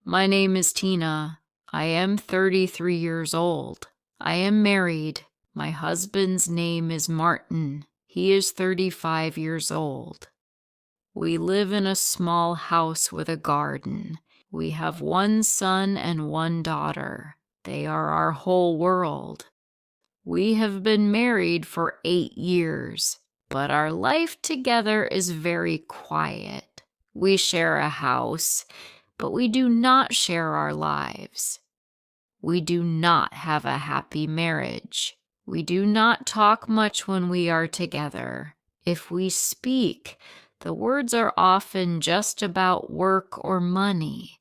My name is Tina. I am 33 years old. I am married. My husband's name is Martin. He is 35 years old. We live in a small house with a garden. We have one son and one daughter. They are our whole world. We have been married for 8 years, but our life together is very quiet. We share a house, but we do not share our lives. We do not have a happy marriage. We do not talk much when we are together. If we speak, the words are often just about work or money.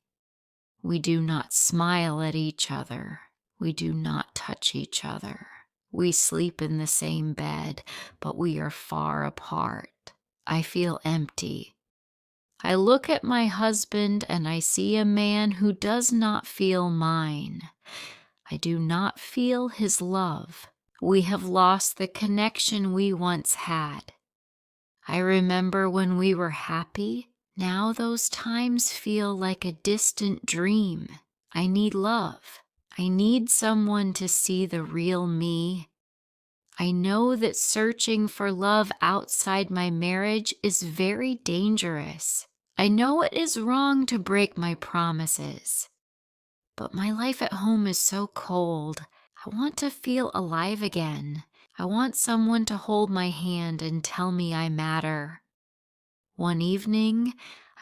We do not smile at each other. We do not touch each other. We sleep in the same bed, but we are far apart. I feel empty. I look at my husband and I see a man who does not feel mine. I do not feel his love. We have lost the connection we once had. I remember when we were happy. Now those times feel like a distant dream. I need love. I need someone to see the real me. I know that searching for love outside my marriage is very dangerous. I know it is wrong to break my promises. But my life at home is so cold. I want to feel alive again. I want someone to hold my hand and tell me I matter. One evening,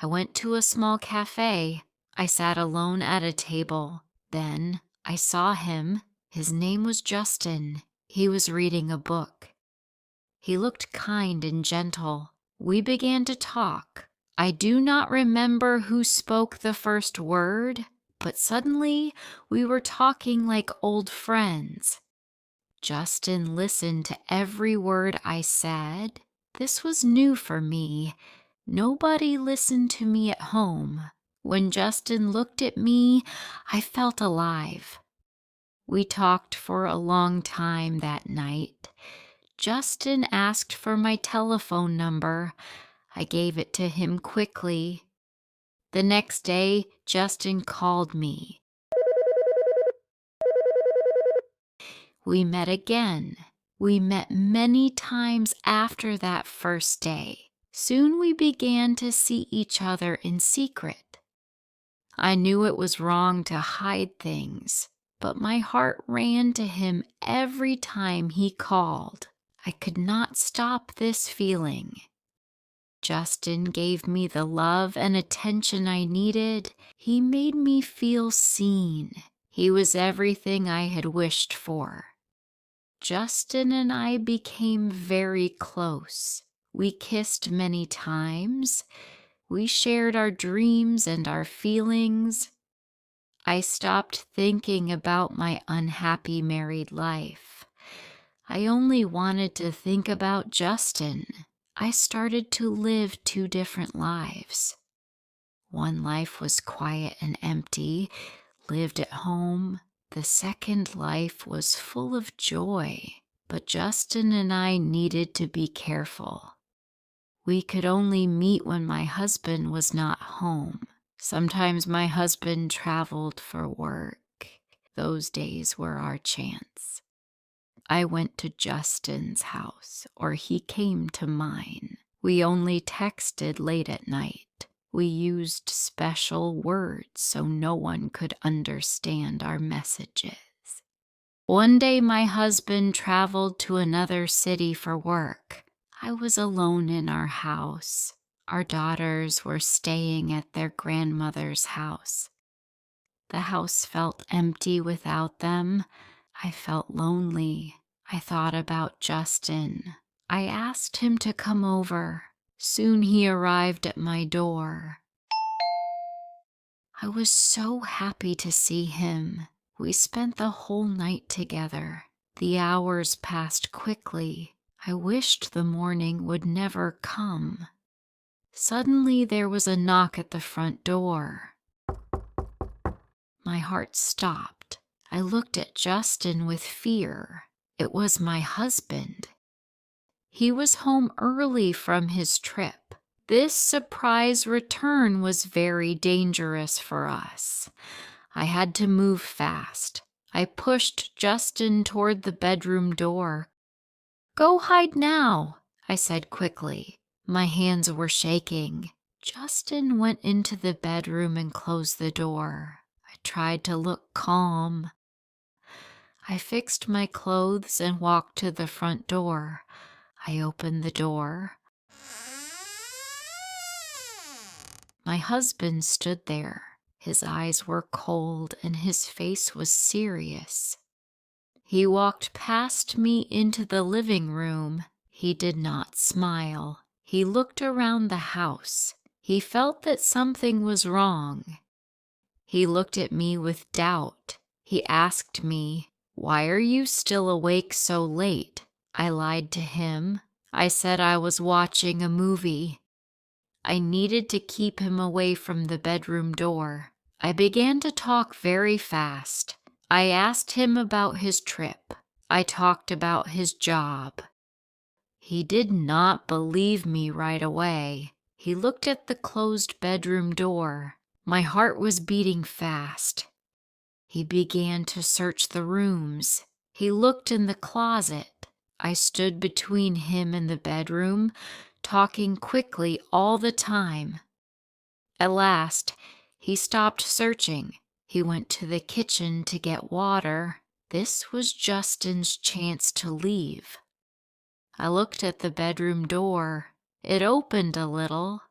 I went to a small cafe. I sat alone at a table. Then I saw him. His name was Justin. He was reading a book. He looked kind and gentle. We began to talk. I do not remember who spoke the first word, but suddenly we were talking like old friends. Justin listened to every word I said. This was new for me. Nobody listened to me at home. When Justin looked at me, I felt alive. We talked for a long time that night. Justin asked for my telephone number. I gave it to him quickly. The next day, Justin called me. We met again. We met many times after that first day. Soon we began to see each other in secret. I knew it was wrong to hide things, but my heart ran to him every time he called. I could not stop this feeling. Justin gave me the love and attention I needed. He made me feel seen. He was everything I had wished for. Justin and I became very close. We kissed many times. We shared our dreams and our feelings. I stopped thinking about my unhappy married life. I only wanted to think about Justin. I started to live 2 different lives. One life was quiet and empty, lived at home. The second life was full of joy, but Justin and I needed to be careful. We could only meet when my husband was not home. Sometimes my husband traveled for work. Those days were our chance. I went to Justin's house, or he came to mine. We only texted late at night. We used special words so no one could understand our messages. One day my husband traveled to another city for work. I was alone in our house. Our daughters were staying at their grandmother's house. The house felt empty without them. I felt lonely. I thought about Justin. I asked him to come over. Soon he arrived at my door. I was so happy to see him. We spent the whole night together. The hours passed quickly. I wished the morning would never come. Suddenly there was a knock at the front door. My heart stopped. I looked at Justin with fear. It was my husband. He was home early from his trip. This surprise return was very dangerous for us. I had to move fast. I pushed Justin toward the bedroom door. "Go hide now," I said quickly. My hands were shaking. Justin went into the bedroom and closed the door. I tried to look calm. I fixed my clothes and walked to the front door. I opened the door. My husband stood there. His eyes were cold and his face was serious. He walked past me into the living room. He did not smile. He looked around the house. He felt that something was wrong. He looked at me with doubt. He asked me, "Why are you still awake so late?" I lied to him. I said I was watching a movie. I needed to keep him away from the bedroom door. I began to talk very fast. I asked him about his trip. I talked about his job. He did not believe me right away. He looked at the closed bedroom door. My heart was beating fast. He began to search the rooms. He looked in the closet. I stood between him and the bedroom, talking quickly all the time. At last, he stopped searching. He went to the kitchen to get water. This was Justin's chance to leave. I looked at the bedroom door. It opened a little.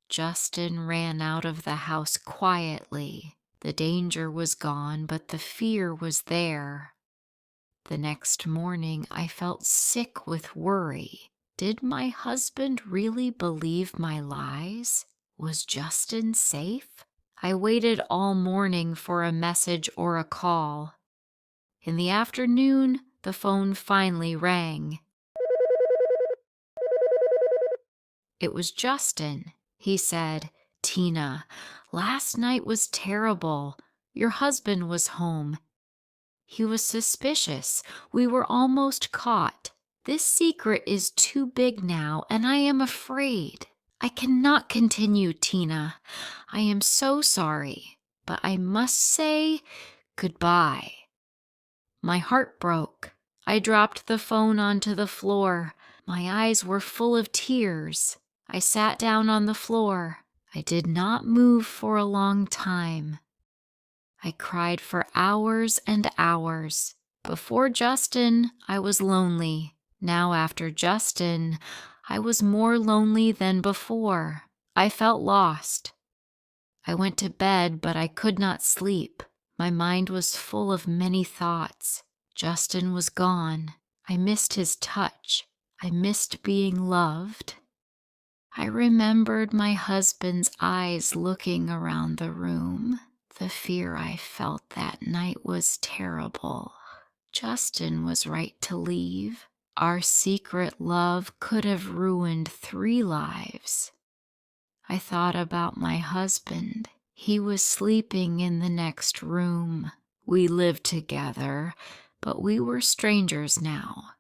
Justin ran out of the house quietly. The danger was gone, but the fear was there. The next morning, I felt sick with worry. Did my husband really believe my lies? Was Justin safe? I waited all morning for a message or a call. In the afternoon, the phone finally rang. It was Justin. He said, "Tina, last night was terrible. Your husband was home. He was suspicious. We were almost caught. This secret is too big now, and I am afraid. I cannot continue, Tina. I am so sorry, but I must say goodbye." My heart broke. I dropped the phone onto the floor. My eyes were full of tears. I sat down on the floor. I did not move for a long time. I cried for hours and hours. Before Justin, I was lonely. Now after Justin, I was more lonely than before. I felt lost. I went to bed, but I could not sleep. My mind was full of many thoughts. Justin was gone. I missed his touch. I missed being loved. I remembered my husband's eyes looking around the room. The fear I felt that night was terrible. Justin was right to leave. Our secret love could have ruined 3 lives. I thought about my husband. He was sleeping in the next room. We lived together, but we were strangers now.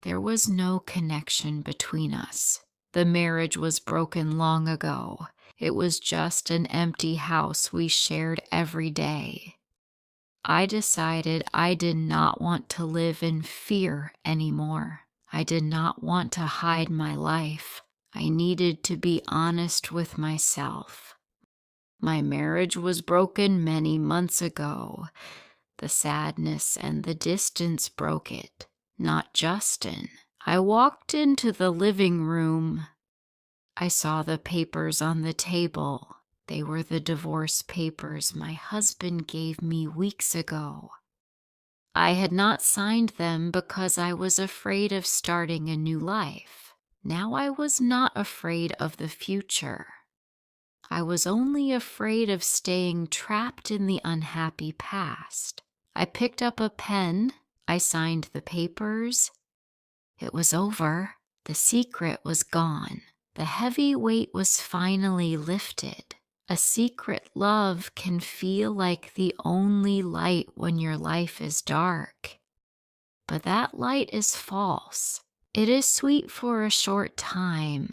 There was no connection between us. The marriage was broken long ago. It was just an empty house we shared every day. I decided I did not want to live in fear anymore. I did not want to hide my life. I needed to be honest with myself. My marriage was broken many months ago. The sadness and the distance broke it, not Justin. I walked into the living room. I saw the papers on the table. They were the divorce papers my husband gave me weeks ago. I had not signed them because I was afraid of starting a new life. Now I was not afraid of the future. I was only afraid of staying trapped in the unhappy past. I picked up a pen. I signed the papers. It was over. The secret was gone. The heavy weight was finally lifted. A secret love can feel like the only light when your life is dark. But that light is false. It is sweet for a short time,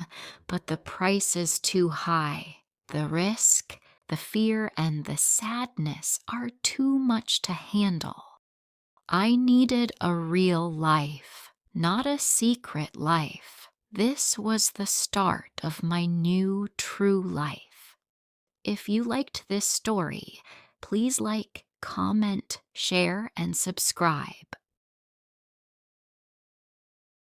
but the price is too high. The risk, the fear, and the sadness are too much to handle. I needed a real life, not a secret life. This was the start of my new true life. If you liked this story, please like, comment, share, and subscribe.